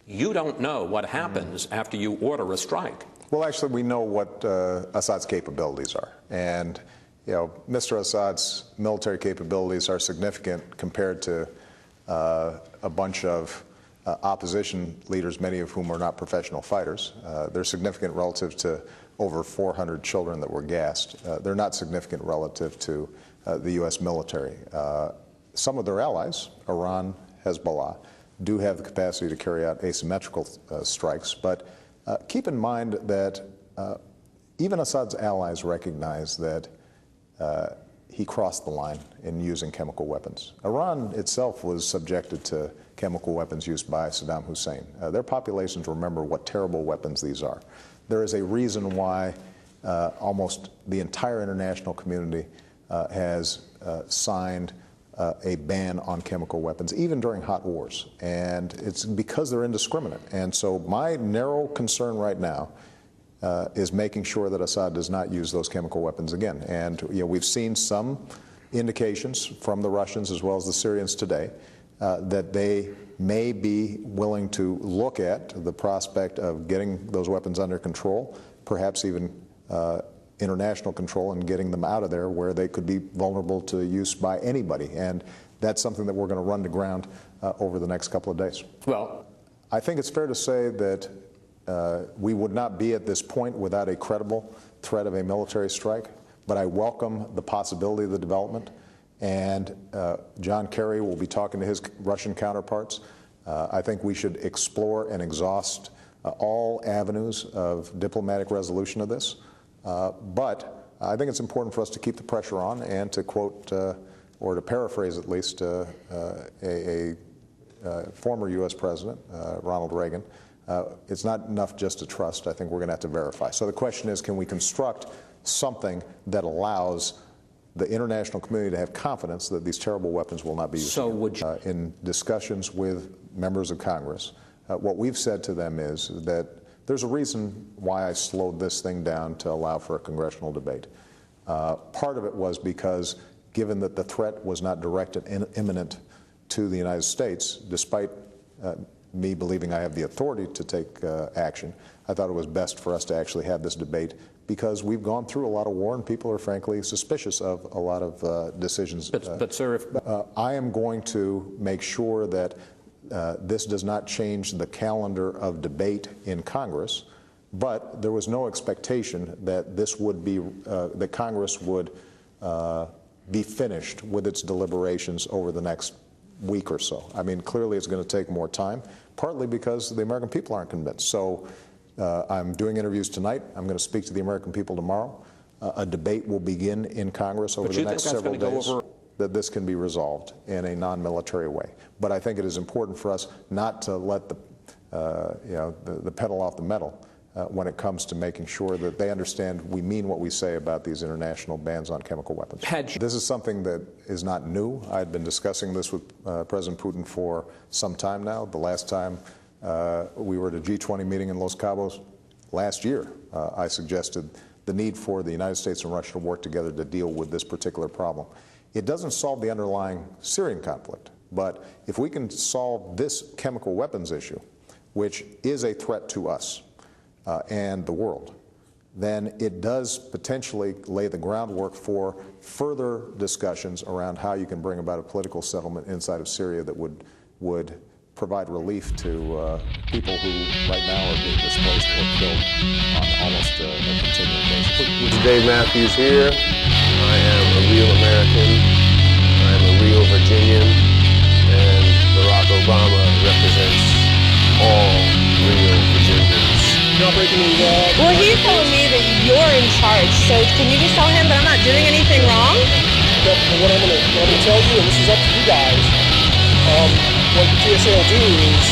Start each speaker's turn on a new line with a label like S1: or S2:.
S1: You don't know what happens after you order a strike.
S2: Well, actually, we know what Assad's capabilities are. And, Mr. Assad's military capabilities are significant compared to a bunch of opposition leaders, many of whom are not professional fighters. They're significant relative to over 400 children that were gassed. They're not significant relative to the U.S. military. Some of their allies, Iran, Hezbollah, do have the capacity to carry out asymmetrical strikes, but keep in mind that even Assad's allies recognize that he crossed the line in using chemical weapons. Iran itself was subjected to chemical weapons used by Saddam Hussein. Their populations remember what terrible weapons these are. There is a reason why almost the entire international community has signed a ban on chemical weapons, even during hot wars. And it's because they're indiscriminate. And so my narrow concern right now is making sure that Assad does not use those chemical weapons again. And we've seen some indications from the Russians as well as the Syrians today that they may be willing to look at the prospect of getting those weapons under control, perhaps even international control, and getting them out of there where they could be vulnerable to use by anybody. And that's something that we're going to run to ground over the next couple of days.
S1: Well,
S2: I think it's fair to say that we would not be at this point without a credible threat of a military strike, but I welcome the possibility of the development. And John Kerry will be talking to his Russian counterparts. I think we should explore and exhaust all avenues of diplomatic resolution of this. But I think it's important for us to keep the pressure on and to quote, or to paraphrase at least, a former U.S. President, Ronald Reagan. It's not enough just to trust. I think we're going to have to verify. So the question is, can we construct something that allows the international community to have confidence that these terrible weapons will not be used?
S1: So would you
S2: in discussions with members of Congress, what we've said to them is that there's a reason why I slowed this thing down to allow for a congressional debate. Part of it was because, given that the threat was not direct and imminent to the United States, despite me believing I have the authority to take action, I thought it was best for us to actually have this debate, because we've gone through a lot of war and people are frankly suspicious of a lot of decisions.
S1: But sir, if
S2: I am going to make sure that this does not change the calendar of debate in Congress, but there was no expectation that this would be, that Congress would be finished with its deliberations over the next week or so. I mean, clearly it's going to take more time, partly because the American people aren't convinced. So I'm doing interviews tonight. I'm going to speak to the American people tomorrow. A debate will begin in Congress over the next several days that this can be resolved in a non-military way. But I think it is important for us not to let the pedal off the metal when it comes to making sure that they understand we mean what we say about these international bans on chemical weapons. This is something that is not new. I had been discussing this with President Putin for some time now. The last time we were at a G20 meeting in Los Cabos last year, I suggested the need for the United States and Russia to work together to deal with this particular problem. It doesn't solve the underlying Syrian conflict, but if we can solve this chemical weapons issue, which is a threat to us and the world, then it does potentially lay the groundwork for further discussions around how you can bring about a political settlement inside of Syria that would provide relief to people who right now are being displaced or killed on almost a continuing basis.
S3: Dave Matthews here. I am a real American. I am a real Virginian. And Barack Obama represents all real Virginians.
S4: You're not breaking any law.
S5: Well, he's telling me that you're in charge, so can you just tell him that I'm not doing anything wrong?
S4: But what I'm gonna tell you, and this is up to you guys, what the TSA will do is